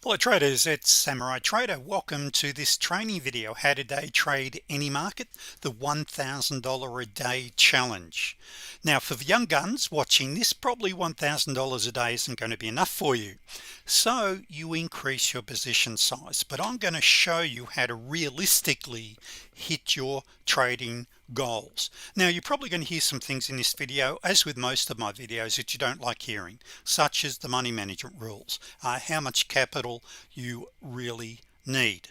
Hello traders, it's Samurai Trader. Welcome to this training video, how to day trade any market, the $1,000 a day challenge. Now for the young guns watching this, probably $1,000 a day isn't going to be enough for you, so you increase your position size. But I'm going to show you how to realistically hit your trading goals. Now you're probably going to hear some things in this video, as with most of my videos, that you don't like hearing, such as the money management rules, how much capital you really need.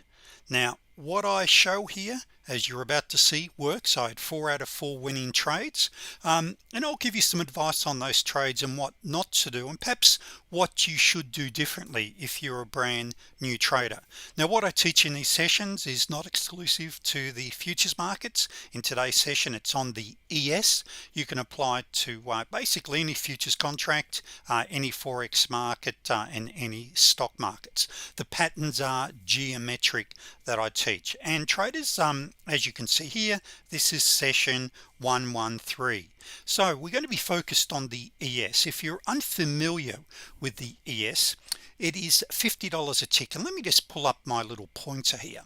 Now what I show here, as you're about to see, works. I had 4 out of 4 winning trades, and I'll give you some advice on those trades and what not to do, and perhaps what you should do differently if you're a brand new trader. Now what I teach in these sessions is not exclusive to the futures markets. In today's session it's on the ES. You can apply it to basically any futures contract, any forex market, and any stock markets. The patterns are geometric that I teach, and traders, as you can see here, this is session 113. So we're going to be focused on the ES. If you're unfamiliar with the ES, it is $50 a tick, and let me just pull up my little pointer here.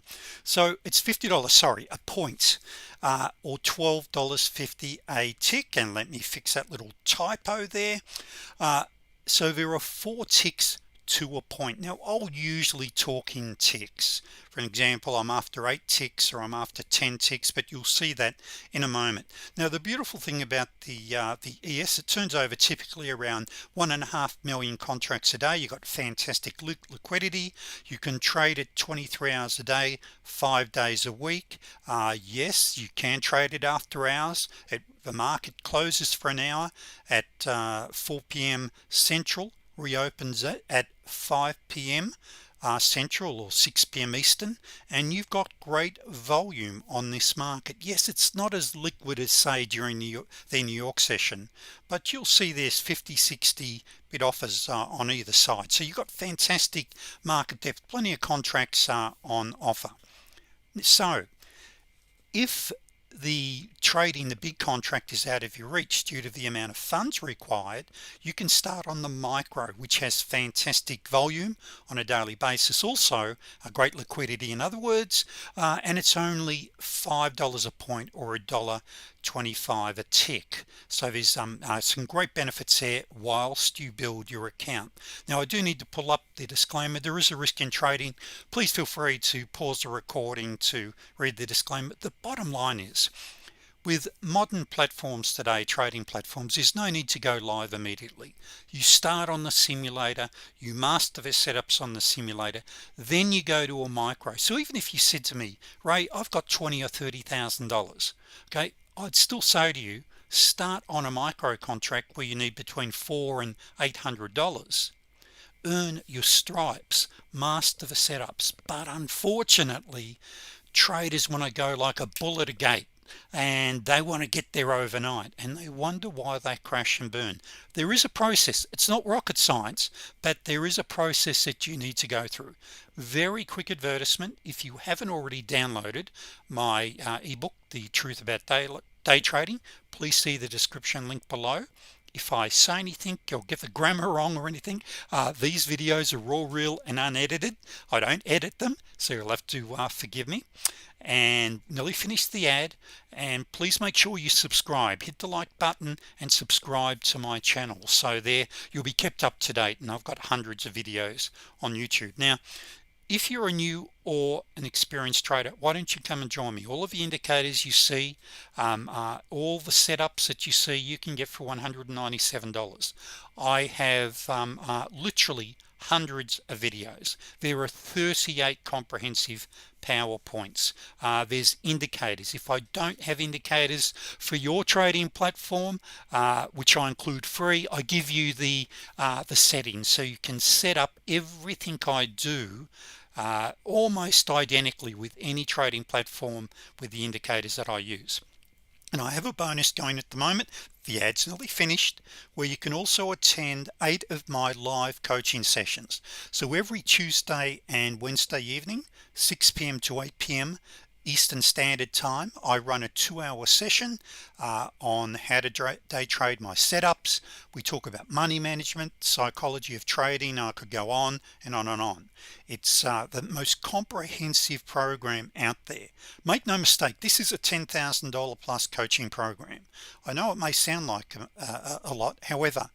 So it's $50, sorry, a point, or $12.50 a tick, and let me fix that little typo there. So there are 4 ticks to a point. Now I'll usually talk in ticks. For an example, I'm after 8 ticks or I'm after 10 ticks, but you'll see that in a moment. Now the beautiful thing about the ES, it turns over typically around 1.5 million contracts a day. You got fantastic liquidity. You can trade it 23 hours a day, 5 days a week. Yes, you can trade it after hours. The market closes for an hour at 4 p.m. Central, reopens it at 5 p.m. Central, or 6 p.m. Eastern, and you've got great volume on this market. Yes, it's not as liquid as say during the New York session, but you'll see there's 50-60 bid offers on either side, so you've got fantastic market depth, plenty of contracts on offer. So if the trading the big contract is out of your reach due to the amount of funds required, you can start on the micro, which has fantastic volume on a daily basis, also a great liquidity, in other words, and it's only $5 a point, or $1.25 a tick. So there's some great benefits there whilst you build your account. Now I do need to pull up the disclaimer. There is a risk in trading. Please feel free to pause the recording to read the disclaimer. The bottom line is, with modern platforms today, trading platforms, there's no need to go live immediately. You start on the simulator, you master the setups on the simulator, then you go to a micro. So even if you said to me, Ray, I've got $20,000 or $30,000, okay, I'd still say to you, start on a micro contract where you need between $400 and $800. Earn your stripes, master the setups. But unfortunately, traders want to go like a bull at a gate, and they want to get there overnight, and they wonder why they crash and burn. There is a process. It's not rocket science, but there is a process that you need to go through. Very quick advertisement: if you haven't already downloaded my ebook, The Truth About Day Trading, please see the description link below. If I say anything or get the grammar wrong or anything, these videos are raw, real, and unedited. I don't edit them, so you'll have to forgive me. And nearly finished the ad, and please make sure you subscribe. Hit the like button and subscribe to my channel, so there you'll be kept up to date, and I've got hundreds of videos on YouTube. Now if you're a new or an experienced trader, why don't you come and join me? All of the indicators you see, all the setups that you see, you can get for $197. I have literally hundreds of videos. There are 38 comprehensive PowerPoints. There's indicators. If I don't have indicators for your trading platform, which I include free, I give you the settings, so you can set up everything I do almost identically with any trading platform with the indicators that I use. And I have a bonus going at the moment. The ad's nearly finished, where you can also attend 8 of my live coaching sessions. So every Tuesday and Wednesday evening, 6 p.m. to 8 p.m. Eastern Standard Time. I run a 2-hour session on how to day trade my setups. We talk about money management, psychology of trading. I could go on and on and on. It's the most comprehensive program out there. Make no mistake, this is a $10,000 plus coaching program. I know it may sound like a lot. However,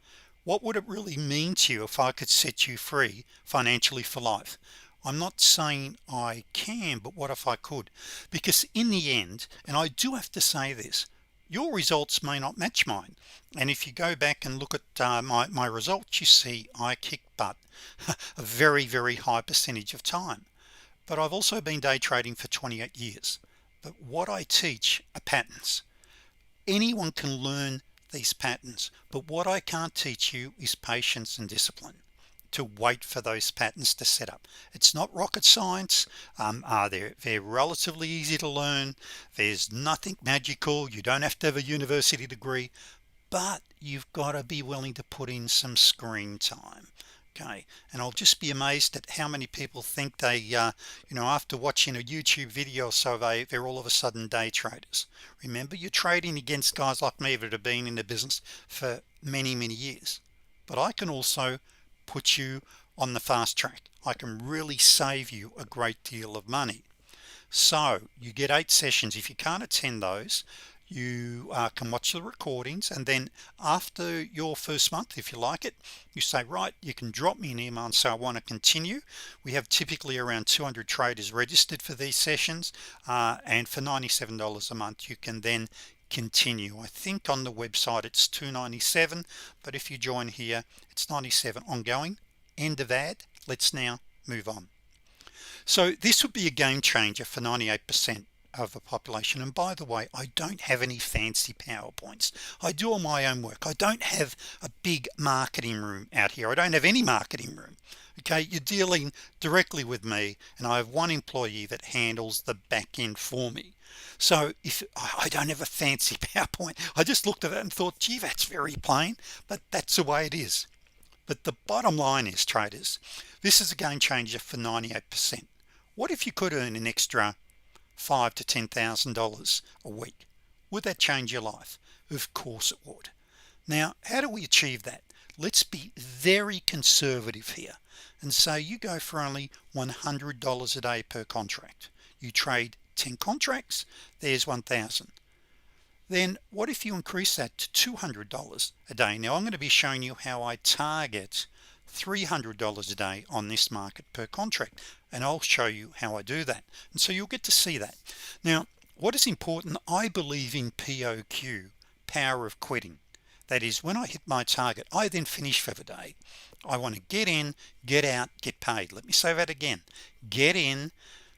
what would it really mean to you if I could set you free financially for life? I'm not saying I can, but what if I could? Because in the end, and I do have to say this, your results may not match mine. And if you go back and look at my results, you see I kick butt a very high percentage of time. But I've also been day trading for 28 years. But what I teach are patterns. Anyone can learn these patterns, but what I can't teach you is patience and discipline to wait for those patterns to set up. It's not rocket science. They're relatively easy to learn. There's nothing magical. You don't have to have a university degree, but you've got to be willing to put in some screen time. Okay, and I'll just be amazed at how many people think they after watching a YouTube video or so, they're all of a sudden day traders. Remember, you're trading against guys like me that have been in the business for many years. But I can also put you on the fast track. I can really save you a great deal of money. So you get 8 sessions. If you can't attend those, you can watch the recordings, and then after your first month, if you like it, you say, right, you can drop me an email and say I want to continue. We have typically around 200 traders registered for these sessions, and for $97 a month you can then continue. I think on the website it's $297, but if you join here it's $97 ongoing. End of ad. Let's now move on. So this would be a game changer for 98% of the population. And by the way, I don't have any fancy PowerPoints. I do all my own work. I don't have a big marketing room out here. I don't have any marketing room. Okay, you're dealing directly with me, and I have one employee that handles the back end for me. So if I don't have a fancy PowerPoint, I just looked at it and thought, gee, that's very plain, but that's the way it is. But the bottom line is, traders, this is a game changer for 98%. What if you could earn an extra $5,000 to $10,000 a week? Would that change your life? Of course it would. Now, how do we achieve that? Let's be very conservative here and say you go for only $100 a day per contract. You trade 10 contracts, there's 1,000. Then what if you increase that to $200 a day? Now I'm going to be showing you how I target $300 a day on this market per contract, and I'll show you how I do that, and so you'll get to see that. Now what is important, I believe in POQ, power of quitting. That is, when I hit my target, I then finish for the day. I want to get in, get out, get paid. Let me say that again. Get in,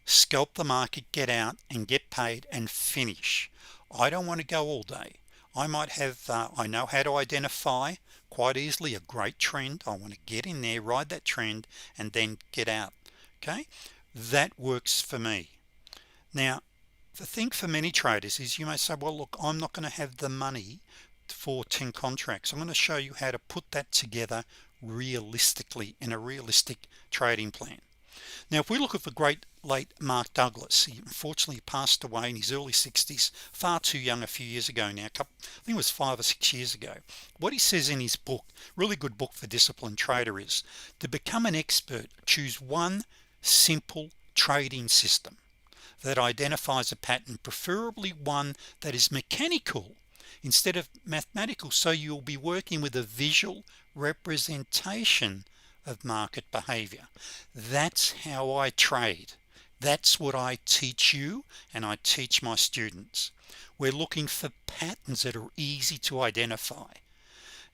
scalp the market, get out and get paid, and finish. I don't want to go all day. I might have I know how to identify quite easily a great trend. I want to get in there, ride that trend, and then get out. Okay, that works for me. Now the thing for many traders is, you may say, well look, I'm not going to have the money for 10 contracts. I'm going to show you how to put that together realistically in a realistic trading plan. Now if we look at the great late Mark Douglas, he unfortunately passed away in his early 60s, far too young, a few years ago now, I think it was 5 or 6 years ago. What he says in his book, really good book for disciplined trader, is to become an expert, choose one simple trading system that identifies a pattern, preferably one that is mechanical instead of mathematical, so you'll be working with a visual representation of market behavior. That's how I trade. That's what I teach you, and I teach my students. We're looking for patterns that are easy to identify,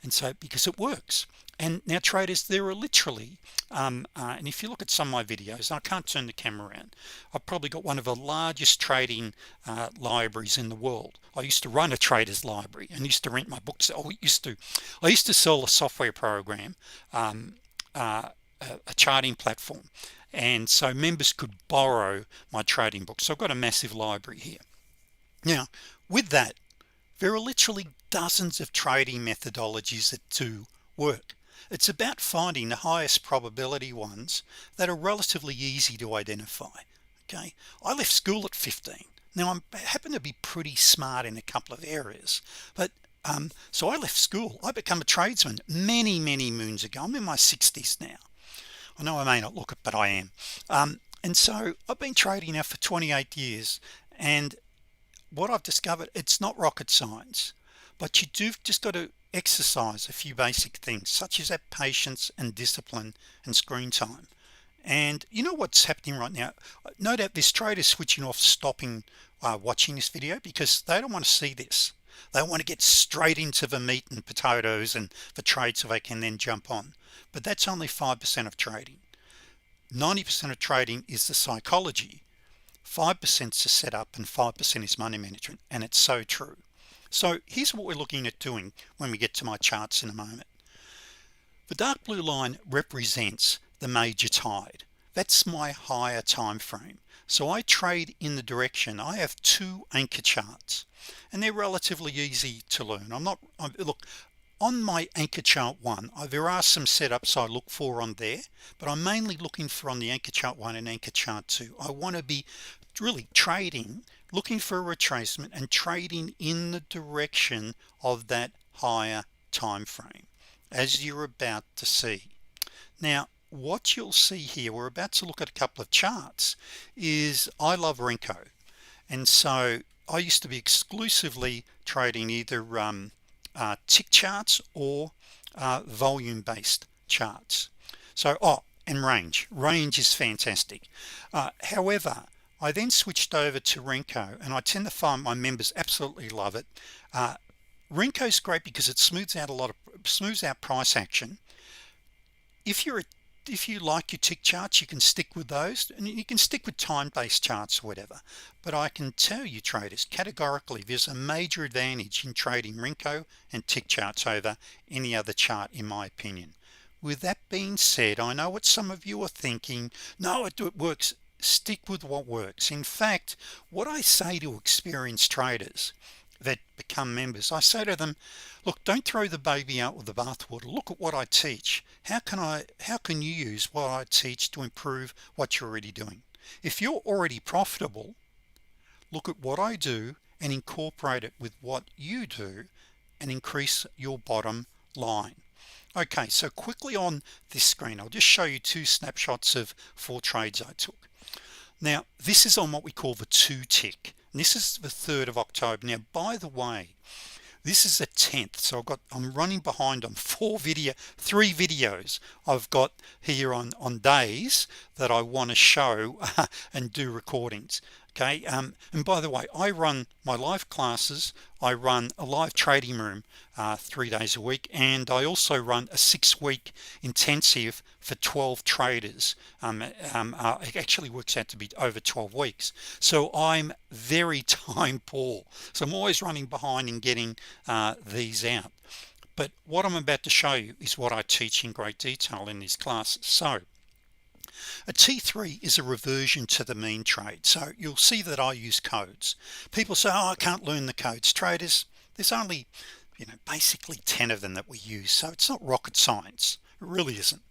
and so because it works. And now traders, there are literally and if you look at some of my videos, I can't turn the camera around, I've probably got one of the largest trading libraries in the world. I used to run a traders library and used to rent my books. I used to sell a software program, a charting platform, and so members could borrow my trading books. So I've got a massive library here. Now with that, there are literally dozens of trading methodologies that do work. It's about finding the highest probability ones that are relatively easy to identify. Okay, I left school at 15. Now I happen to be pretty smart in a couple of areas, but so I left school. I become a tradesman many moons ago. I'm in my 60s now. I know I may not look it, but I am. And so I've been trading now for 28 years, and what I've discovered, it's not rocket science, but you do just got to exercise a few basic things such as that patience and discipline and screen time. And you know what's happening right now? No doubt this trader is switching off, stopping watching this video because they don't want to see this. They want to get straight into the meat and potatoes and the trade so they can then jump on. But that's only 5% of trading. 90% of trading is the psychology. 5% is the setup and 5% is money management, and it's so true. So here's what we're looking at doing when we get to my charts in a moment. The dark blue line represents the major tide. That's my higher time frame. So I trade in the direction. I have two anchor charts, and they're relatively easy to learn. Look, on my anchor chart 1, there are some setups I look for on there, but I'm mainly looking for on the anchor chart 1 and anchor chart 2. I want to be really trading, looking for a retracement and trading in the direction of that higher time frame, as you're about to see. Now what you'll see here, we're about to look at a couple of charts, is I love Renko, and so I used to be exclusively trading either tick charts or volume based charts. So and range is fantastic. However, I then switched over to Renko, and I tend to find my members absolutely love it. Renko is great because it smooths out price action. If you like your tick charts, you can stick with those, and you can stick with time-based charts or whatever. But I can tell you traders categorically there's a major advantage in trading Renko and tick charts over any other chart, in my opinion. With that being said, I know what some of you are thinking. No, it works. Stick with what works. In fact, what I say to experienced traders that become members, I say to them, look, don't throw the baby out with the bathwater. Look at what I teach. How can you use what I teach to improve what you're already doing? If you're already profitable, look at what I do and incorporate it with what you do and increase your bottom line. Okay, so quickly on this screen, I'll just show you two snapshots of 4 trades I took. Now this is on what we call the 2 tick. And this is the 3rd of October. Now, by the way, this is the 10th, so I'm running behind on 3 videos I've got here on days that I want to show and do recordings. Okay, and by the way, I run my live classes. I run a live trading room 3 days a week, and I also run a 6-week intensive for 12 traders. It actually works out to be over 12 weeks, so I'm very time poor, so I'm always running behind in getting these out. But what I'm about to show you is what I teach in great detail in these classes. So a T3 is a reversion to the mean trade. So you'll see that I use codes. People say, oh, I can't learn the codes. Traders, there's only basically 10 of them that we use, so it's not rocket science. It really isn't.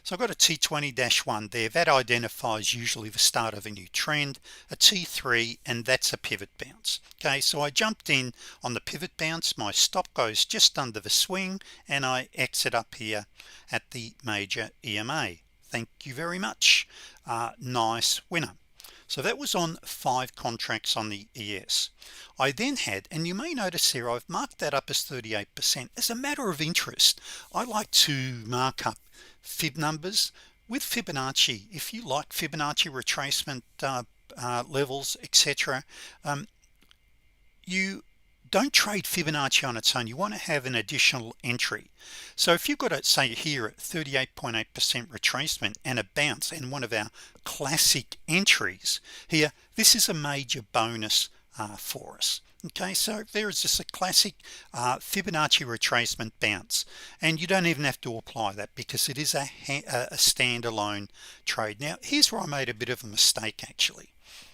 So I've got a T20-1 there that identifies usually the start of a new trend, a T3, and that's a pivot bounce. Okay, so I jumped in on the pivot bounce. My stop goes just under the swing, and I exit up here at the major EMA. Thank you very much. Nice winner. So that was on 5 contracts on the ES. I then had, and you may notice here, I've marked that up as 38%. As a matter of interest, I like to mark up fib numbers with Fibonacci. If you like Fibonacci retracement levels, etc., you don't trade Fibonacci on its own. You want to have an additional entry. So if you've got it, say here at 38.8% retracement and a bounce, and one of our classic entries here, this is a major bonus for us. Okay, so there is just a classic Fibonacci retracement bounce, and you don't even have to apply that because it is a standalone trade. Now here's where I made a bit of a mistake actually,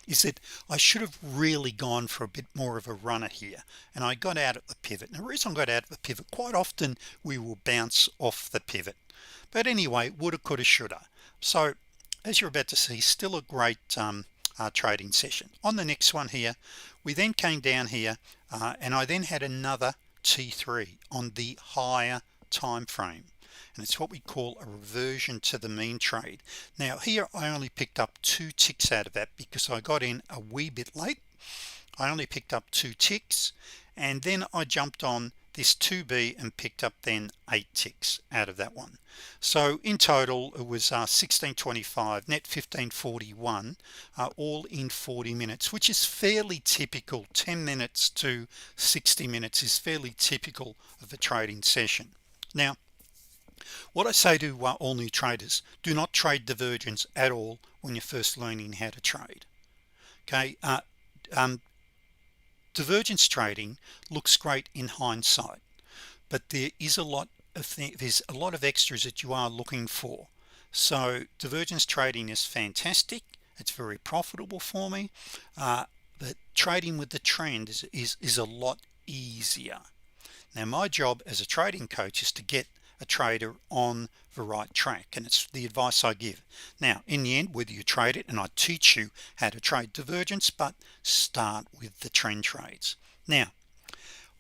is that I should have really gone for a bit more of a runner here, and I got out at the pivot. And the reason I got out at the pivot, quite often we will bounce off the pivot, but anyway, woulda, coulda, shoulda. So as you're about to see, still a great trading session. On the next one here, we then came down here and I then had another T3 on the higher time frame, and it's what we call a reversion to the mean trade. Now here I only picked up 2 ticks out of that because I got in a wee bit late. I only picked up 2 ticks, and then I jumped on this 2B and picked up then 8 ticks out of that one. So in total it was 1625 net 1541, all in 40 minutes, which is fairly typical. 10 minutes to 60 minutes is fairly typical of a trading session. Now what I say to all new traders: do not trade divergence at all when you're first learning how to trade. Okay, divergence trading looks great in hindsight, but there's a lot of extras that you are looking for. So divergence trading is fantastic, it's very profitable for me, but trading with the trend is a lot easier. Now my job as a trading coach is to get a trader on the right track, and it's the advice I give. Now in the end, whether you trade it, and I teach you how to trade divergence, but start with the trend trades. Now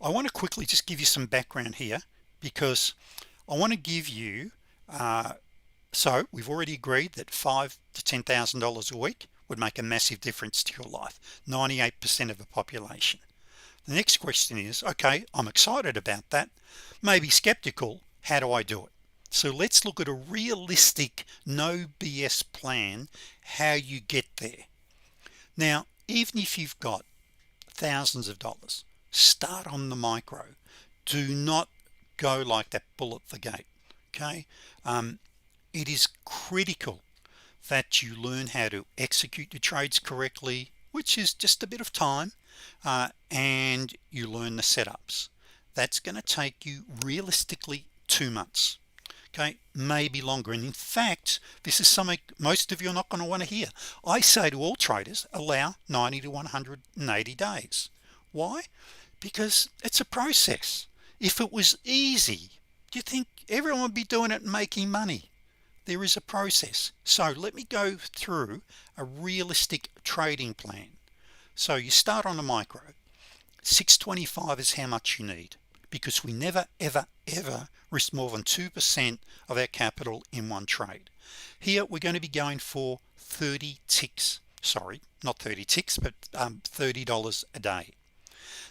I want to quickly just give you some background here, because I want to give you so we've already agreed that $5,000 to $10,000 a week would make a massive difference to your life. 98% of the population. The next question is, okay, I'm excited about that, maybe skeptical. How do I do it? So let's look at a realistic, no BS plan, how you get there. Now even if you've got thousands of dollars, start on the micro. Do not go like that bull at the gate. Okay, it is critical that you learn how to execute your trades correctly, which is just a bit of time, and you learn the setups. That's going to take you realistically 2 months, okay, maybe longer. And in fact, this is something most of you are not going to want to hear. I say to all traders, allow 90 to 180 days. Why? Because it's a process. If it was easy, do you think everyone would be doing it and making money? There is a process. So let me go through a realistic trading plan. So you start on a micro. 625 is how much you need, because we never ever risk more than 2% of our capital in one trade. Here we're going to be going for 30 ticks, sorry, not 30 ticks, but $30 a day.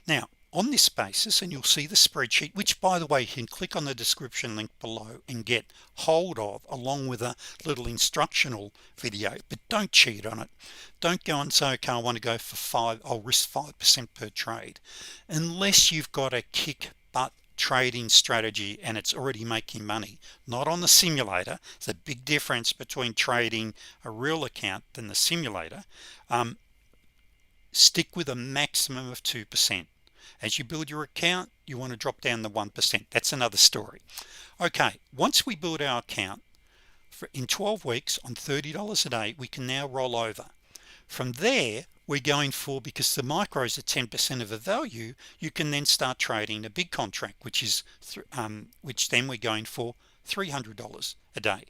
Now on this basis, and you'll see the spreadsheet, which by the way you can click on the description link below and get hold of, along with a little instructional video, but don't cheat on it. Don't go and say, okay, I want to go for 5, I'll risk 5% per trade, unless you've got a kick butt trading strategy and it's already making money. Not on the simulator. There's a big difference between trading a real account than the simulator. Stick with a maximum of 2%. As you build your account, you want to drop down the 1%. That's another story. Okay, once we build our account in 12 weeks on $30 a day, we can now roll over. From there we're going for, because the micros are 10% of the value, you can then start trading a big contract, which is which then we're going for $300 a day.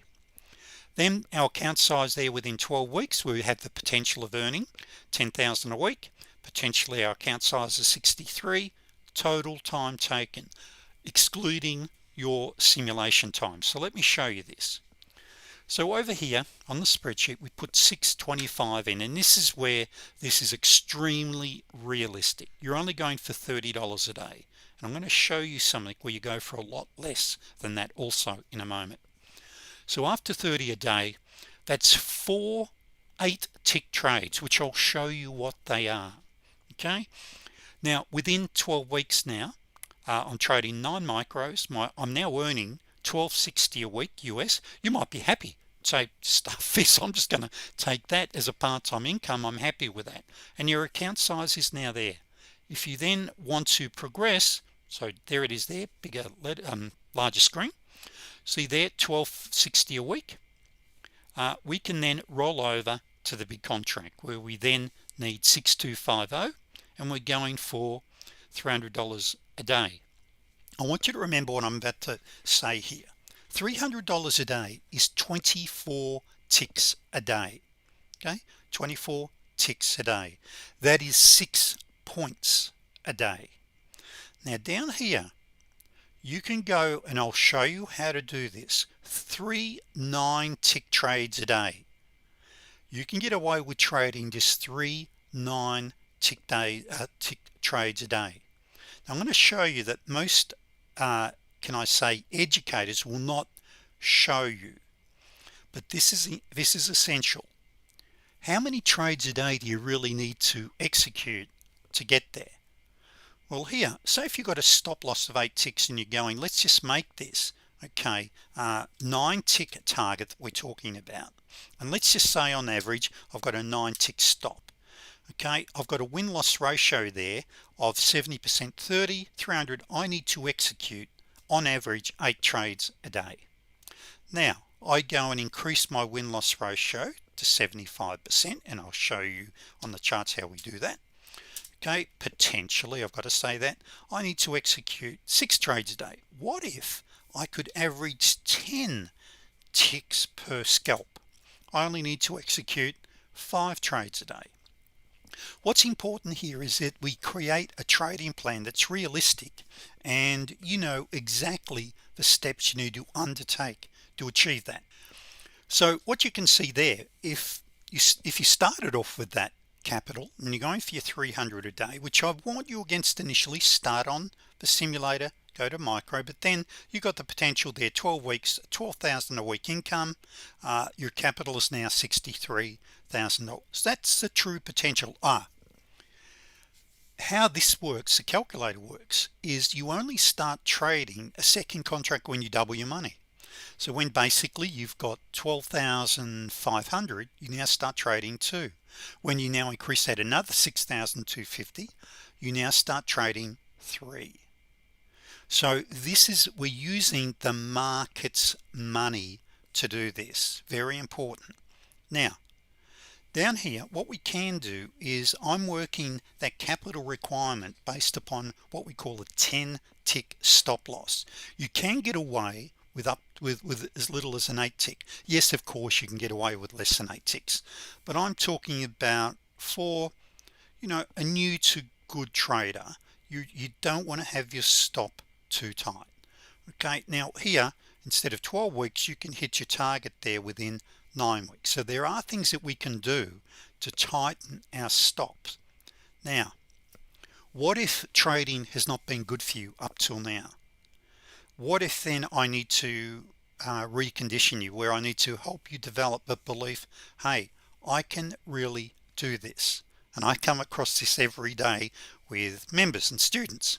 Then our account size there, within 12 weeks we have the potential of earning $10,000 a week. Potentially our account size is 63. Total time taken, excluding your simulation time. So let me show you this. So over here on the spreadsheet we put 625 in, and this is where this is extremely realistic. You're only going for $30 a day, and I'm going to show you something where you go for a lot less than that also in a moment. So after 30 a day, that's 4 8-tick trades, which I'll show you what they are. Okay, now within 12 weeks now, I'm trading 9 micros. I'm now earning $12.60 a week US. You might be happy, say, stuff this, I'm just going to take that as a part-time income. I'm happy with that, and your account size is now there. If you then want to progress, so there it is there, bigger, larger screen. See there, $12.60 a week. We can then roll over to the big contract where we then need 6250, and we're going for $300 a day. I want you to remember what I'm about to say here. $300 a day is 24 ticks a day. Okay, 24 ticks a day. That is 6 points a day. Now down here you can go, and I'll show you how to do this. 3 9-tick trades a day. You can get away with trading just 3 9-tick trades a day. Now I'm going to show you that most can I say educators will not show you, but this is essential. How many trades a day do you really need to execute to get there? Well, here, say if you've got a stop loss of 8 ticks and you're going, let's just make this, okay, 9-tick target that we're talking about, and let's just say on average I've got a 9-tick stop. Okay, I've got a win-loss ratio there of 70%, 30, 300. I need to execute on average 8 trades a day. Now I go and increase my win-loss ratio to 75%, and I'll show you on the charts how we do that. Okay, potentially I've got to say that I need to execute 6 trades a day. What if I could average 10 ticks per scalp? I only need to execute 5 trades a day. What's important here is that we create a trading plan that's realistic, and you know exactly the steps you need to undertake to achieve that. So what you can see there, if you started off with that capital and you're going for your 300 a day, which I want you against initially, start on the simulator, go to micro, but then you got the potential there, 12 weeks, 12,000 a week income. Your capital is now $63,000. That's the true potential. How this works, the calculator works, is you only start trading a second contract when you double your money. So when basically you've got 12,500, you now start trading 2. When you now increase that another 6,250, you now start trading 3. So this is, we're using the market's money to do this. Very important. Now down here, what we can do is I'm working that capital requirement based upon what we call a 10-tick stop loss. You can get away with as little as an 8-tick. Yes, of course you can get away with less than 8 ticks, but I'm talking about for, you know, a new to good trader, you don't want to have your stop too tight. Okay, now here, instead of 12 weeks, you can hit your target there within 9 weeks. So there are things that we can do to tighten our stops. Now what if trading has not been good for you up till now? What if then I need to recondition you, where I need to help you develop a belief, hey, I can really do this? And I come across this every day with members and students.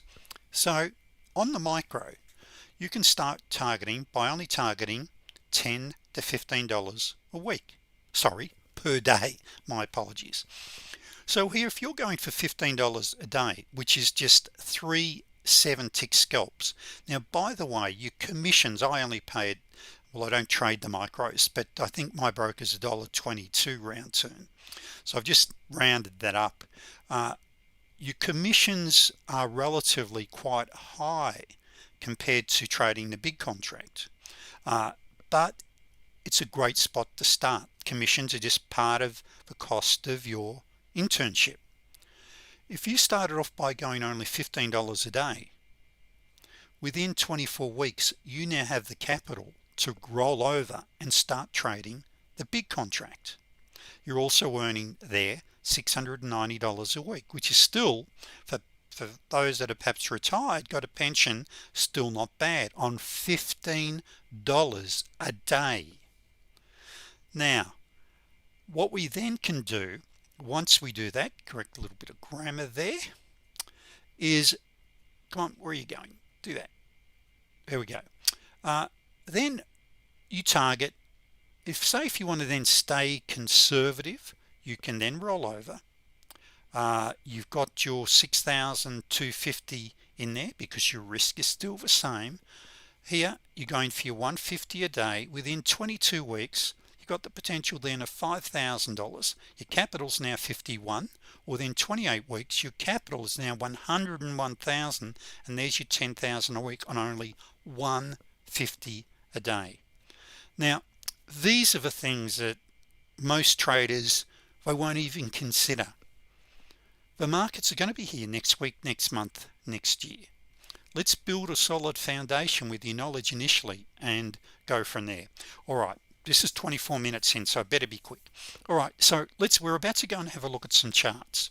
So on the micro, you can start targeting by only targeting $10 to $15 a week, sorry, per day, my apologies. So here, if you're going for $15 a day, which is just 3 7-tick scalps. Now by the way, your commissions, I only paid, well, I don't trade the micros, but I think my broker's $1.22 round turn, so I've just rounded that up. Your commissions are relatively quite high compared to trading the big contract, but it's a great spot to start. Commissions are just part of the cost of your internship. If you started off by going only $15 a day, within 24 weeks you now have the capital to roll over and start trading the big contract. You're also earning there $690 a week, which is still, for those that are perhaps retired, got a pension, still not bad on $15 a day. Now what we then can do, once we do that, correct a little bit of grammar there, is, come on, where are you going? Do that. There we go. Then you target, if you want to then stay conservative, you can then roll over. You've got your 6,250 in there because your risk is still the same. Here you're going for your 150 a day. Within 22 weeks got the potential then of $5,000. Your capital's now 51, or then 28 weeks your capital is now 101,000, and there's your 10,000 a week on only 150 a day. Now these are the things that most traders I won't even consider. The markets are going to be here next week, next month, next year. Let's build a solid foundation with your knowledge initially and go from there. All right, this is 24 minutes in, so I better be quick. All right, so we're about to go and have a look at some charts,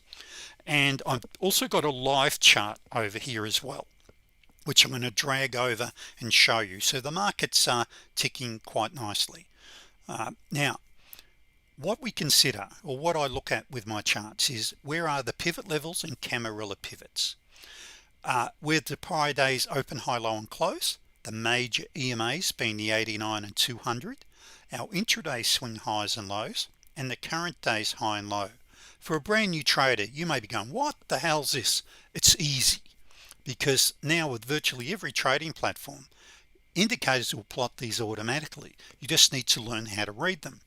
and I've also got a live chart over here as well, which I'm going to drag over and show you. So the markets are ticking quite nicely. Now what we consider, or what I look at with my charts, is where are the pivot levels and Camarilla pivots. With the prior day's open, high, low and close, the major EMAs being the 89 and 200, our intraday swing highs and lows, and the current day's high and low. For a brand new trader, you may be going, what the hell's this? It's easy, because now with virtually every trading platform, indicators will plot these automatically. You just need to learn how to read them.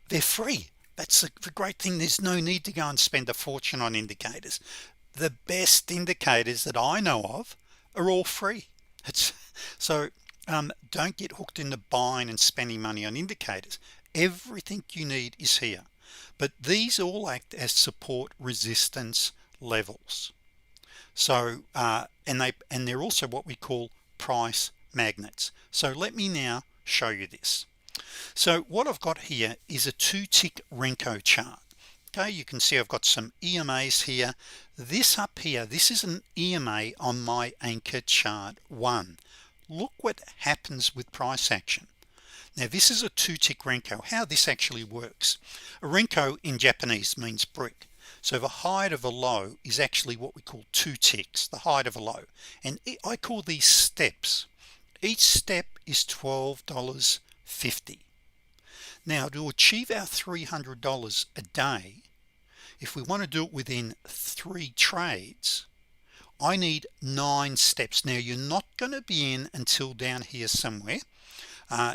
They're free. That's the great thing. There's no need to go and spend a fortune on indicators. The best indicators that I know of are all free. Don't get hooked into buying and spending money on indicators. Everything you need is here, but these all act as support resistance levels. So and they're also what we call price magnets. So let me now show you this. So what I've got here is a 2-tick Renko chart. Okay, you can see I've got some EMAs here. This up here, this is an EMA on my anchor chart 1. Look what happens with price action. Now this is a 2-tick Renko. How this actually works, a Renko in Japanese means brick. So the height of a low is actually what we call 2 ticks, the height of a low, and I call these steps. Each step is $12.50. Now to achieve our $300 a day, if we want to do it within 3 trades, I need 9 steps. Now you're not going to be in until down here somewhere.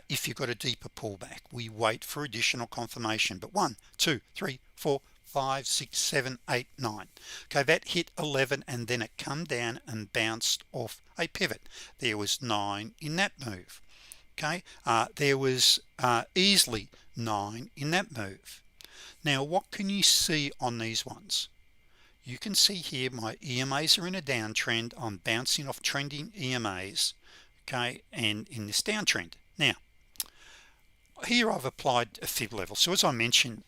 If you've got a deeper pullback, we wait for additional confirmation. But 1, 2, 3, 4, 5, 6, 7, 8, 9. Okay, that hit 11 and then it come down and bounced off a pivot. There was 9 in that move. Okay, there was easily 9 in that move. Now what can you see on these ones? You can see here my EMAs are in a downtrend. I'm bouncing off trending EMAs, okay, and in this downtrend. Now here I've applied a fib level. So as I mentioned,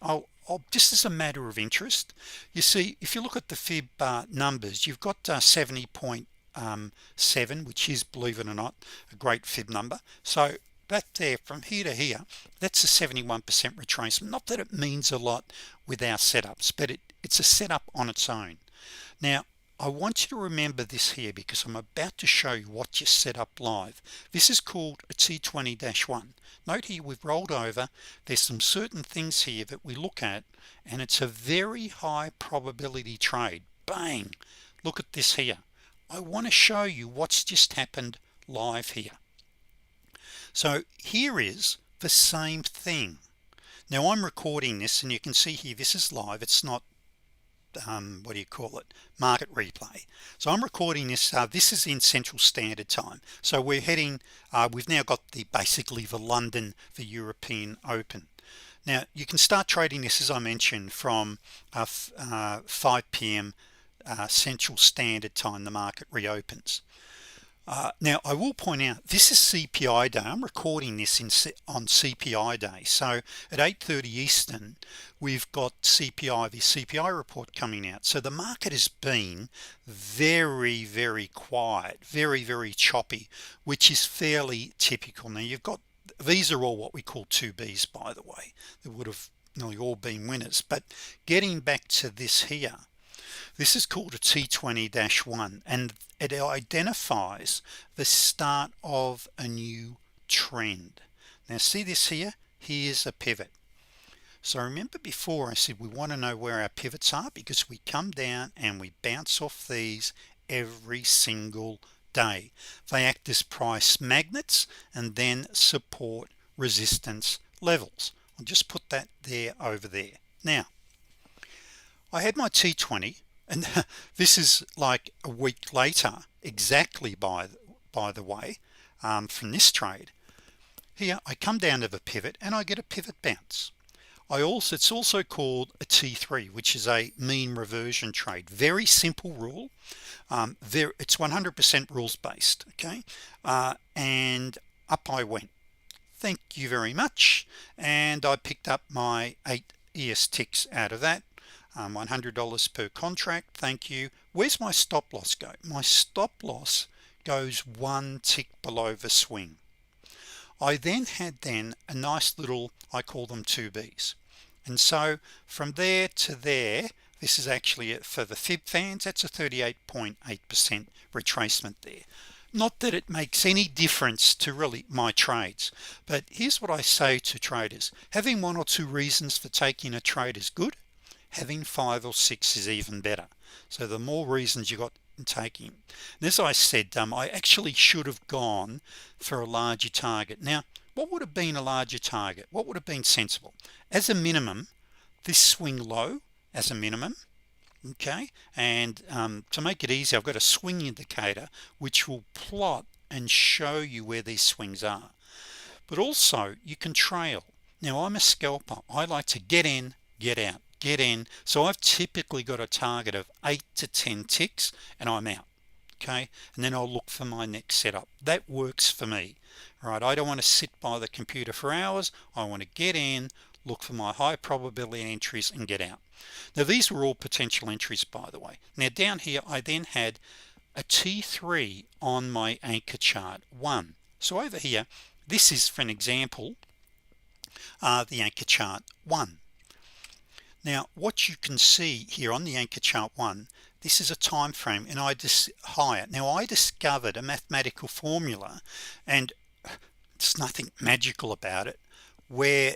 just as a matter of interest, you see if you look at the fib numbers, you've got 70.7, which is, believe it or not, a great fib number. So that there from here to here, that's a 71% retracement. Not that it means a lot with our setups, but it's a setup on its own. Now I want you to remember this here, because I'm about to show you what you set up live. This is called a T20-1. Note here we've rolled over. There's some certain things here that we look at, and it's a very high probability trade. Bang, look at this here. I want to show you what's just happened live here. So here is the same thing. Now I'm recording this, and you can see here this is live. It's not what do you call it, market replay. So I'm recording this. This is in Central Standard Time. So we're heading, we've now got basically the European Open. Now you can start trading this, as I mentioned, from 5 p.m. Central Standard Time. The market reopens. Now I will point out this is CPI day. I'm recording this on CPI day. So at 8:30 Eastern we've got the CPI report coming out. So the market has been very quiet, very choppy, which is fairly typical. Now you've got, these are all what we call 2Bs, by the way. They would have nearly all been winners. But getting back to this here, this is called a T20-1, and it identifies the start of a new trend. Now see this here, here's a pivot. So remember before I said we want to know where our pivots are, because we come down and we bounce off these every single day. They act as price magnets and then support resistance levels. I'll just put that there over there. Now I had my T20, and this is like a week later exactly, by the way, from this trade here. I come down to the pivot and I get a pivot bounce. It's also called a T3, which is a mean reversion trade. Very simple rule. It's 100% rules based. Okay, and up I went. Thank you very much. And I picked up my 8 ES ticks out of that. $100 per contract. Thank you. Where's my stop loss go? My stop loss goes 1 tick below the swing. I then had a nice little, I call them 2Bs, and so from there to there, this is actually for the fib fans, that's a 38.8% retracement there. Not that it makes any difference to really my trades, but here's what I say to traders: having 1 or 2 reasons for taking a trade is good. Having 5 or 6 is even better. So the more reasons you got in taking. And as I said, I actually should have gone for a larger target. Now, what would have been a larger target? What would have been sensible? As a minimum, this swing low as a minimum. Okay, and to make it easy, I've got a swing indicator which will plot and show you where these swings are. But also you can trail. Now, I'm a scalper. I like to get in, get out, get in. So I've typically got a target of 8 to 10 ticks and I'm out. Okay, and then I'll look for my next setup. That works for me. All right, I don't want to sit by the computer for hours. I want to get in, look for my high probability entries and get out. Now, these were all potential entries, by the way. Now down here I then had a T3 on my anchor chart 1. So over here, this is, for an example, the anchor chart 1. Now what you can see here on the anchor chart 1, this is a time frame, and I just higher. Now I discovered a mathematical formula, and it's nothing magical about it, where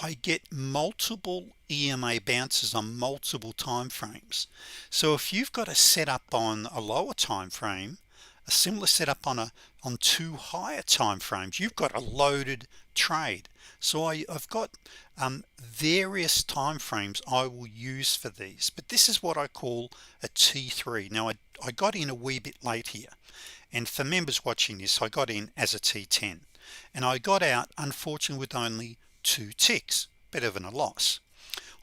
I get multiple EMA bounces on multiple time frames. So if you've got a setup on a lower time frame, a similar setup on 2 higher time frames, you've got a loaded trade. So I've got various time frames I will use for these, but this is what I call a T3. Now I got in a wee bit late here, and for members watching this, I got in as a T10, and I got out unfortunately with only 2 ticks, better than a loss.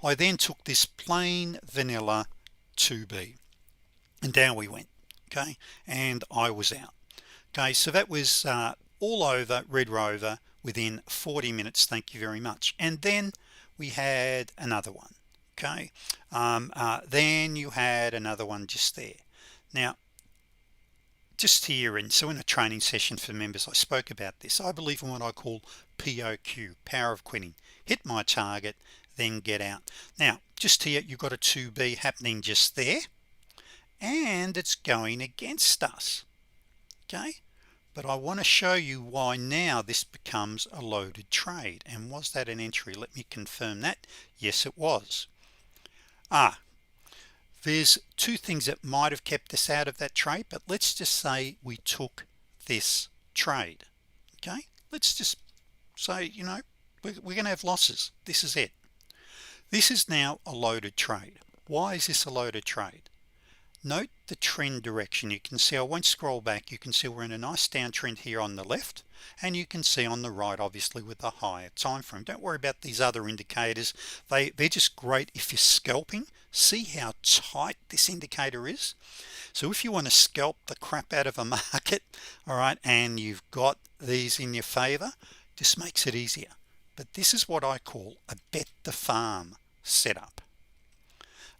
I then took this plain vanilla 2B, and down we went. Okay, and I was out. Okay, so that was all over Red Rover within 40 minutes. Thank you very much. And then we had another one. Okay, then you had another one just there. Now just here, and so in a training session for members I spoke about this. I believe in what I call POQ, power of quitting. Hit my target, then get out. Now just here you've got a 2B happening just there, and it's going against us. Okay, but I want to show you why now this becomes a loaded trade. And was that an entry? Let me confirm that. Yes, it was. There's 2 things that might have kept us out of that trade, but let's just say we took this trade. Okay, let's just say, you know, we're gonna have losses. This is it. This is now a loaded trade. Why is this a loaded trade? Note the trend direction. You can see, I won't scroll back, you can see we're in a nice downtrend here on the left, and you can see on the right obviously with the higher time frame. Don't worry about these other indicators. They're just great if you're scalping. See how tight this indicator is. So if you want to scalp the crap out of a market, all right, and you've got these in your favor, this makes it easier. But this is what I call a bet the farm setup.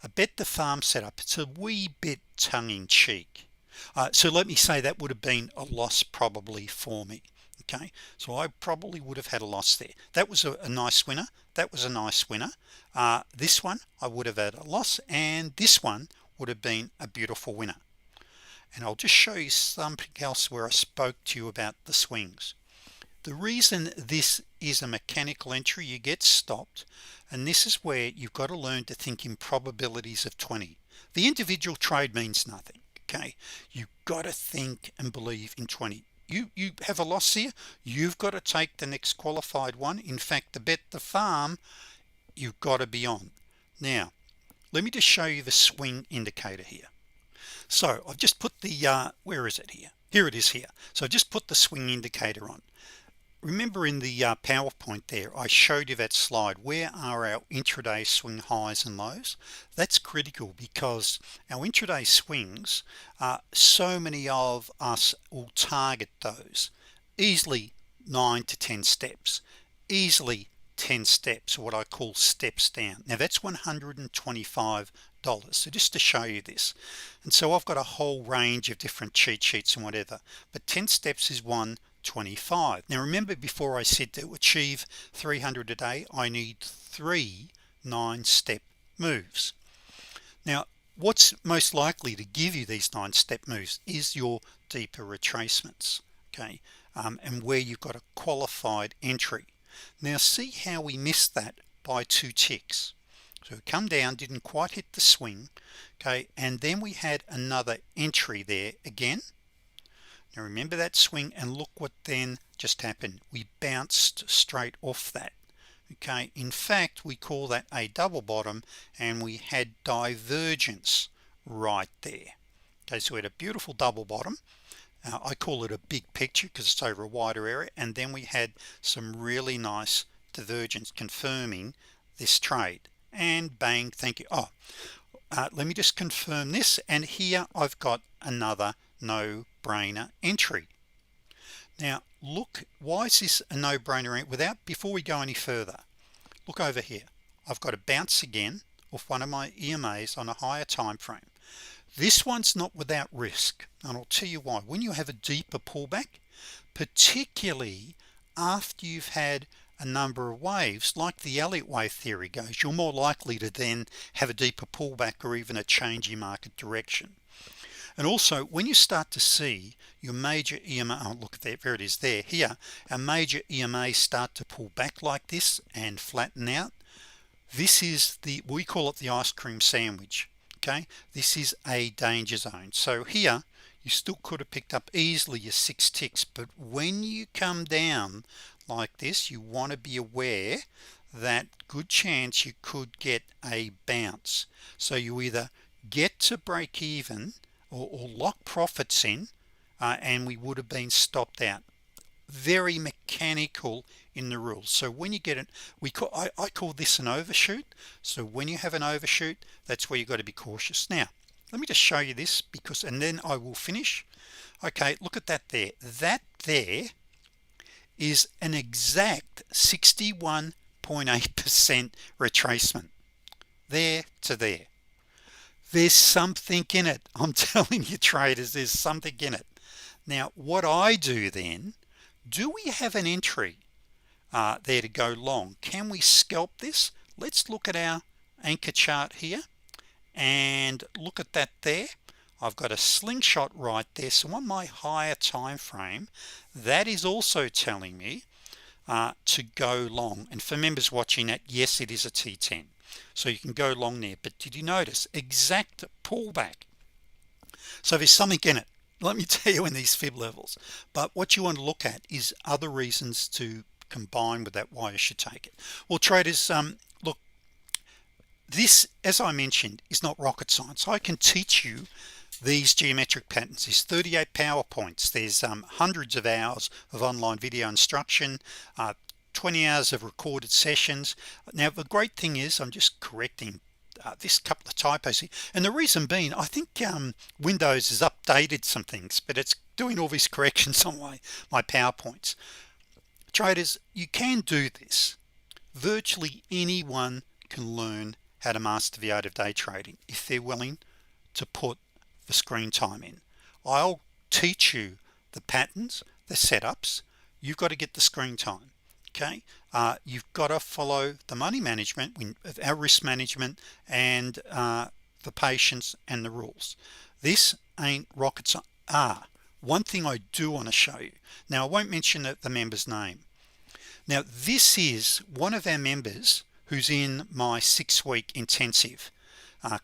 A bet the farm setup. It's a wee bit tongue-in-cheek. So let me say that would have been a loss probably for me. Okay, so I probably would have had a loss there. That was a nice winner. That was a nice winner. This one I would have had a loss, and this one would have been a beautiful winner. And I'll just show you something else where I spoke to you about the swings. The reason this is a mechanical entry, you get stopped, and this is where you've got to learn to think in probabilities of 20. The individual trade means nothing. Okay, you've got to think and believe in 20. You have a loss here, you've got to take the next qualified one. In fact, the bet the farm, you've got to be on. Now let me just show you the swing indicator here. So I've just put the where is it here? Here it is here. So I've just put the swing indicator on. remember in the PowerPoint there I showed you that slide, where are our intraday swing highs and lows? That's critical because our intraday swings, so many of us will target those easily 9 to 10 steps, easily 10 steps, what I call steps down. Now that's $125. So just to show you this, and so I've got a whole range of different cheat sheets and whatever, but 10 steps is 125. Now remember, before I said to achieve 300 a day I need 3 9-step moves. Now what's most likely to give you these 9-step moves is your deeper retracements, okay, and where you've got a qualified entry. Now see how we missed that by 2 ticks. So we come down, didn't quite hit the swing, okay, and then we had another entry there again. Now remember that swing, and look what then just happened. We bounced straight off that, okay. In fact, we call that a double bottom, and we had divergence right there, okay. So we had a beautiful double bottom. I call it a big picture because it's over a wider area, and then we had some really nice divergence confirming this trade, and bang, thank you. Let me just confirm this, and here I've got another no-brainer entry. Now look, why is this a no-brainer? Before we go any further, look over here. I've got a bounce again off one of my EMAs on a higher time frame. This one's not without risk, and I'll tell you why. When you have a deeper pullback, particularly after you've had a number of waves, like the Elliott wave theory goes, you're more likely to then have a deeper pullback or even a change in market direction. And also when you start to see your major EMA, look at that, there it is there, here our major EMAs start to pull back like this and flatten out, this is we call it the ice cream sandwich, okay. This is a danger zone. So here you still could have picked up easily your 6 ticks, but when you come down like this, you want to be aware that good chance you could get a bounce. So you either get to break even or lock profits in, and we would have been stopped out. Very mechanical in the rules. So when you get it, I call this an overshoot. So when you have an overshoot, that's where you've got to be cautious. Now let me just show you this, and then I will finish. Okay, look at that there. That there is an exact 61.8% retracement there to there. There's something in it. I'm telling you traders, there's something in it. Now what I do then, do we have an entry there to go long? Can we scalp this? Let's look at our anchor chart here and look at that there. I've got a slingshot right there. So on my higher time frame, that is also telling me to go long. And for members watching that, yes, it is a T10, so you can go long there. But did you notice exact pullback? So there's something in it, let me tell you, in these fib levels. But what you want to look at is other reasons to combine with that, why you should take it. Well traders, look, this, as I mentioned, is not rocket science. I can teach you these geometric patterns. There's 38 PowerPoints, there's hundreds of hours of online video instruction, 20 hours of recorded sessions. Now the great thing is, I'm just correcting this couple of typos here, and the reason being, I think Windows has updated some things, but it's doing all these corrections on my PowerPoints. Traders, you can do this. Virtually anyone can learn how to master the art of day trading if they're willing to put the screen time in. I'll teach you the patterns, the setups. You've got to get the screen time, okay. You've got to follow the money management, our risk management, and the patience and the rules. This ain't rocket science. One thing I do want to show you now, I won't mention the member's name. Now this is one of our members who's in my 6-week intensive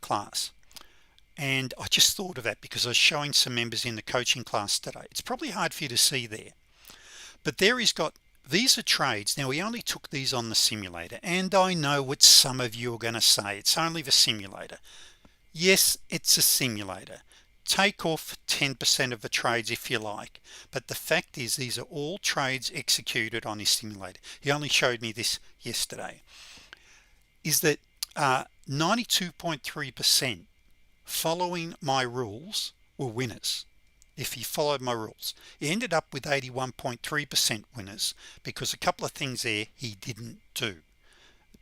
class, and I just thought of that because I was showing some members in the coaching class today. It's probably hard for you to see there, but there he's got, these are trades. Now we only took these on the simulator, and I know what some of you are going to say, it's only the simulator. Yes, it's a simulator. take off 10% of the trades if you like, but the fact is these are all trades executed on his simulator. He only showed me this yesterday. Is that 92.3% following my rules were winners. If he followed my rules, he ended up with 81.3% winners because a couple of things there he didn't do.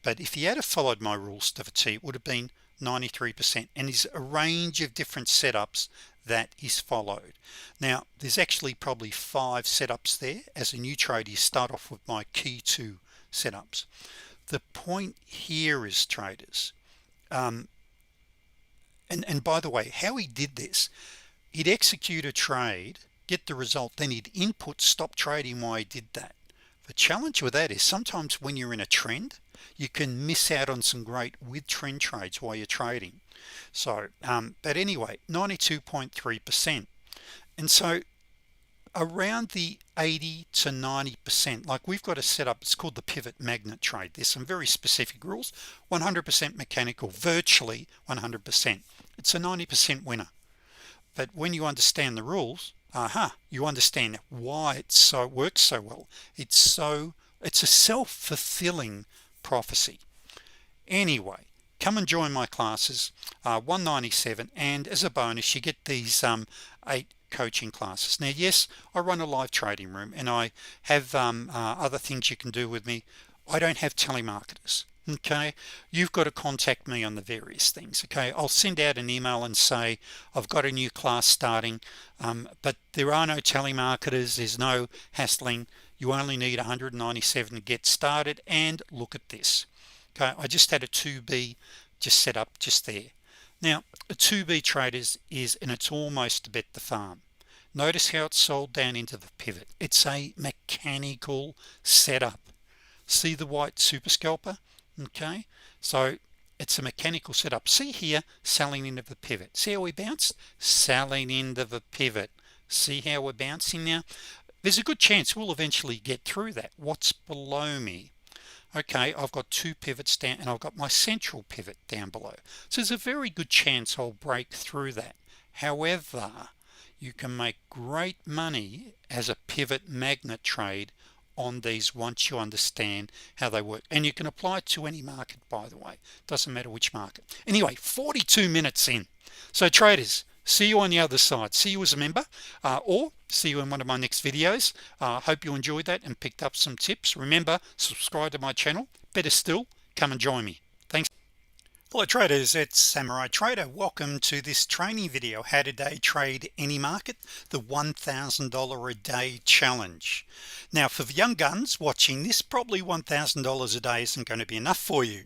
But if he had followed my rules to the T, it would have been 93%, and there's a range of different setups that is followed. Now there's actually probably 5 setups there. As a new trader, you start off with my key 2 setups. The point here is, traders, and by the way, how he did this, he'd execute a trade, get the result, then he'd input stop trading while he did that. The challenge with that is sometimes when you're in a trend, you can miss out on some great with trend trades while you're trading. So but anyway, 92.3%, and so around the 80 to 90%, like we've got a setup, it's called the pivot magnet trade. There's some very specific rules. 100% mechanical, virtually 100%. It's a 90% winner. But when you understand the rules, you understand why it works so well. It's a self-fulfilling prophecy. Anyway, come and join my classes, $197, and as a bonus you get these 8 coaching classes. Now yes, I run a live trading room and I have other things you can do with me. I don't have telemarketers. Okay, you've got to contact me on the various things. Okay, I'll send out an email and say I've got a new class starting, but there are no telemarketers, there's no hassling. You only need 197 to get started, and look at this. Okay, I just had a 2B just set up just there. Now a 2B traders is, and it's almost to bet the farm. Notice how it's sold down into the pivot. It's a mechanical setup. See the white super scalper? Okay, so it's a mechanical setup. See here, selling into the pivot. See how we bounced? Selling into the pivot. See how we're bouncing now? There's a good chance we'll eventually get through that. What's below me? Okay, I've got 2 pivots down and I've got my central pivot down below, so there's a very good chance I'll break through that. However, you can make great money as a pivot magnet trade on these once you understand how they work, and you can apply it to any market, by the way, doesn't matter which market. Anyway, 42 minutes in. So traders, see you on the other side. See you as a member, or see you in one of my next videos. Hope you enjoyed that and picked up some tips. Remember, subscribe to my channel. Better still, come and join me. Thanks. Hello traders, it's Samurai Trader. Welcome to this training video, how to day trade any market, the $1,000 a day challenge. Now for the young guns watching this, probably $1,000 a day isn't going to be enough for you,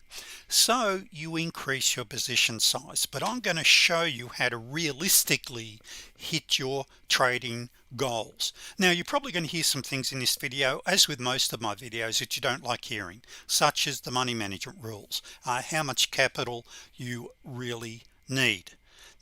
so you increase your position size. But I'm going to show you how to realistically hit your trading goals. Now you're probably going to hear some things in this video, as with most of my videos, that you don't like hearing, such as the money management rules, how much capital you really need.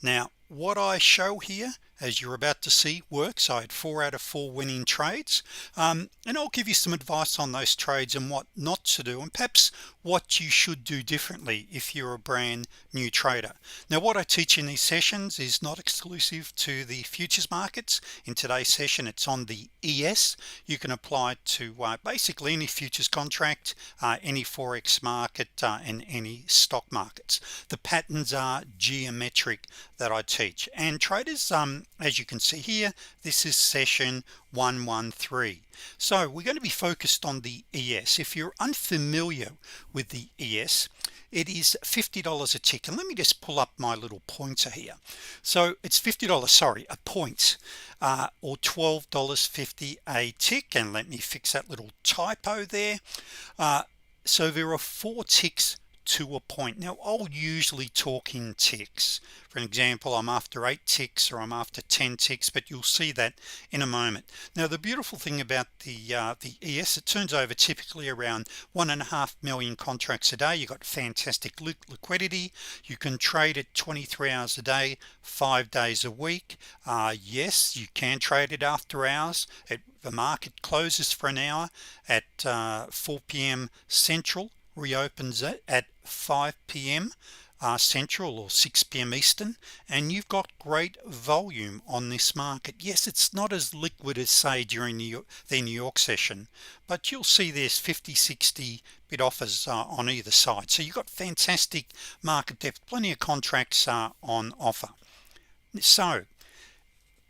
Now what I show here, as you're about to see, works. I had 4 out of 4 winning trades, and I'll give you some advice on those trades and what not to do, and perhaps what you should do differently if you're a brand new trader. Now what I teach in these sessions is not exclusive to the futures markets. In today's session it's on the ES. You can apply it to basically any futures contract, any forex market, and any stock markets. The patterns are geometric that I teach, and traders, as you can see here, this is session 113. So we're going to be focused on the ES. If you're unfamiliar with the ES, it is $50 a tick, and let me just pull up my little pointer here. So it's $50, sorry, a point, or $12.50 a tick, and let me fix that little typo there. So there are 4 ticks to a point. Now I'll usually talk in ticks. For an example, I'm after 8 ticks or I'm after 10 ticks, but you'll see that in a moment. Now the beautiful thing about the ES, it turns over typically around 1.5 million contracts a day. You got fantastic liquidity. You can trade it 23 hours a day, 5 days a week. Yes, you can trade it after hours. The market closes for an hour at 4 p.m. Central, reopens it at 5 p.m. Central or 6 p.m. Eastern, and you've got great volume on this market. Yes, it's not as liquid as say during the New York session, but you'll see there's 50-60 bid offers on either side, so you've got fantastic market depth, plenty of contracts on offer. So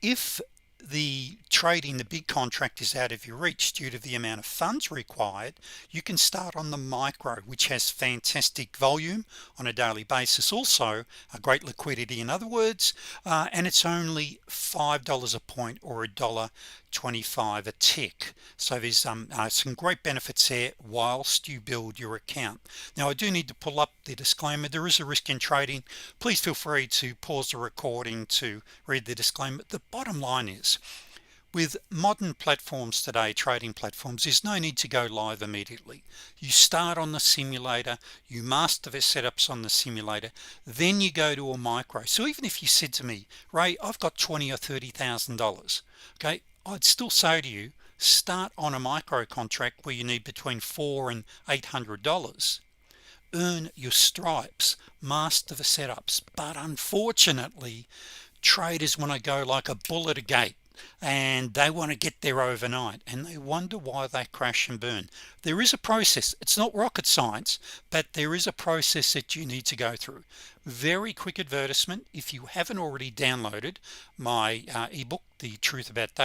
if the trading the big contract is out of your reach due to the amount of funds required, you can start on the micro, which has fantastic volume on a daily basis, also a great liquidity in other words, and it's only $5 a point or $1.25 a tick. So there's some great benefits there whilst you build your account. Now I do need to pull up the disclaimer. There is a risk in trading. Please feel free to pause the recording to read the disclaimer. The bottom line is, with modern platforms today, trading platforms, there's no need to go live immediately. You start on the simulator, you master the setups on the simulator, then you go to a micro. So even if you said to me, Ray, I've got $20,000 or $30,000, okay, I'd still say to you, start on a micro contract where you need between $400 and $800. Earn your stripes, master the setups. But unfortunately, traders want to go like a bull at a gate, and they want to get there overnight, and they wonder why they crash and burn. There is a process. It's not rocket science, but there is a process that you need to go through. Very quick advertisement: if you haven't already downloaded my ebook, The Truth About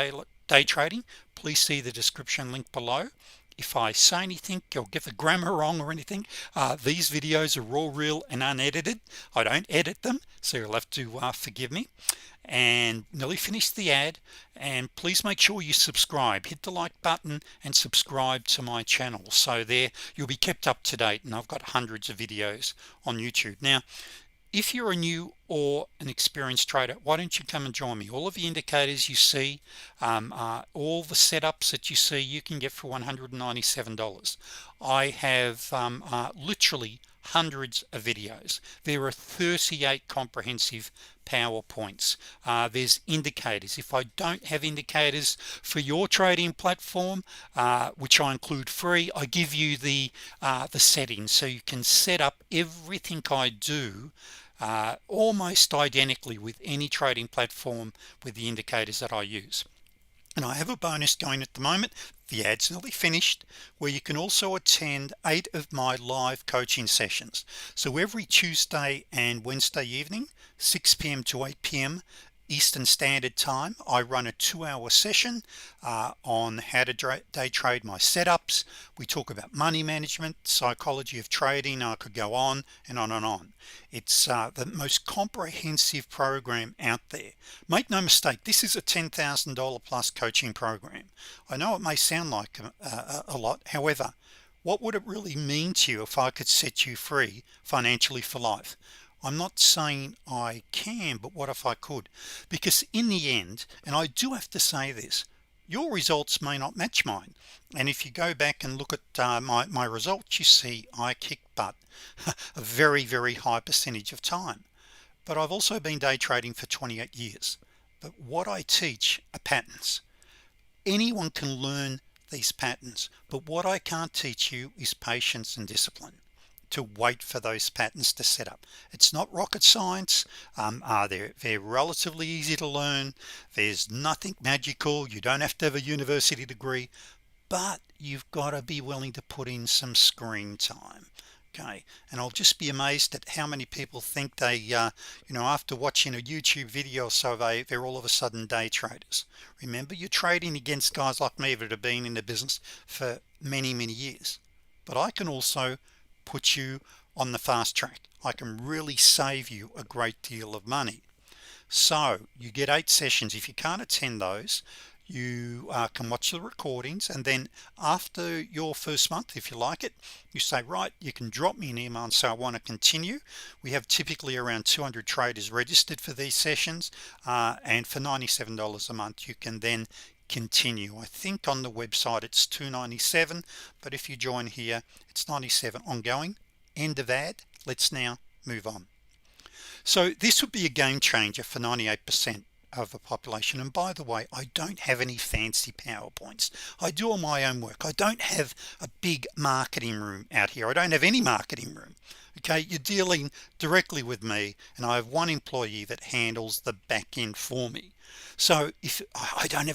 Day Trading, please see the description link below. If I say anything or get the grammar wrong or anything, these videos are raw, real and unedited. I don't edit them, so you'll have to forgive me. And nearly finished the ad, and please make sure you subscribe, hit the like button and subscribe to my channel, so there you'll be kept up to date, and I've got hundreds of videos on YouTube. Now if you're a new or an experienced trader, why don't you come and join me? All of the indicators you see, all the setups that you see, you can get for $197. I have literally hundreds of videos. There are 38 comprehensive PowerPoints. There's indicators. If I don't have indicators for your trading platform, which I include free, I give you the settings so you can set up everything I do almost identically with any trading platform with the indicators that I use. And I have a bonus going at the moment. The ad's nearly finished, where you can also attend 8 of my live coaching sessions. So every Tuesday and Wednesday evening, 6 p.m. to 8 p.m. Eastern Standard Time, I run a 2-hour session on how to day trade my setups. We talk about money management, psychology of trading. I could go on and on and on. It's the most comprehensive program out there. Make no mistake, this is a $10,000 plus coaching program. I know it may sound like a lot. However, what would it really mean to you if I could set you free financially for life? I'm not saying I can, but what if I could? Because in the end, and I do have to say this, your results may not match mine. And if you go back and look at my results, you see I kick butt a very, very high percentage of time. But I've also been day trading for 28 years. But what I teach are patterns. Anyone can learn these patterns, but what I can't teach you is patience and discipline to wait for those patterns to set up. It's not rocket science. They're relatively easy to learn. There's nothing magical. You don't have to have a university degree, but you've got to be willing to put in some screen time. Okay, and I'll just be amazed at how many people think they after watching a YouTube video or so they're all of a sudden day traders. Remember, you're trading against guys like me that have been in the business for many years. But I can also put you on the fast track. I can really save you a great deal of money. So you get 8 sessions. If you can't attend those, you can watch the recordings, and then after your first month, if you like it, you say, right, you can drop me an email and say I want to continue. We have typically around 200 traders registered for these sessions, and for $97 a month you can then continue. I think on the website it's $297, but if you join here it's $97 ongoing. End of ad. Let's now move on. So this would be a game changer for 98% of a population. And by the way, I don't have any fancy PowerPoints. I do all my own work. I don't have a big marketing room out here. I don't have any marketing room. Okay, you're dealing directly with me, and I have one employee that handles the back end for me. So if I don't have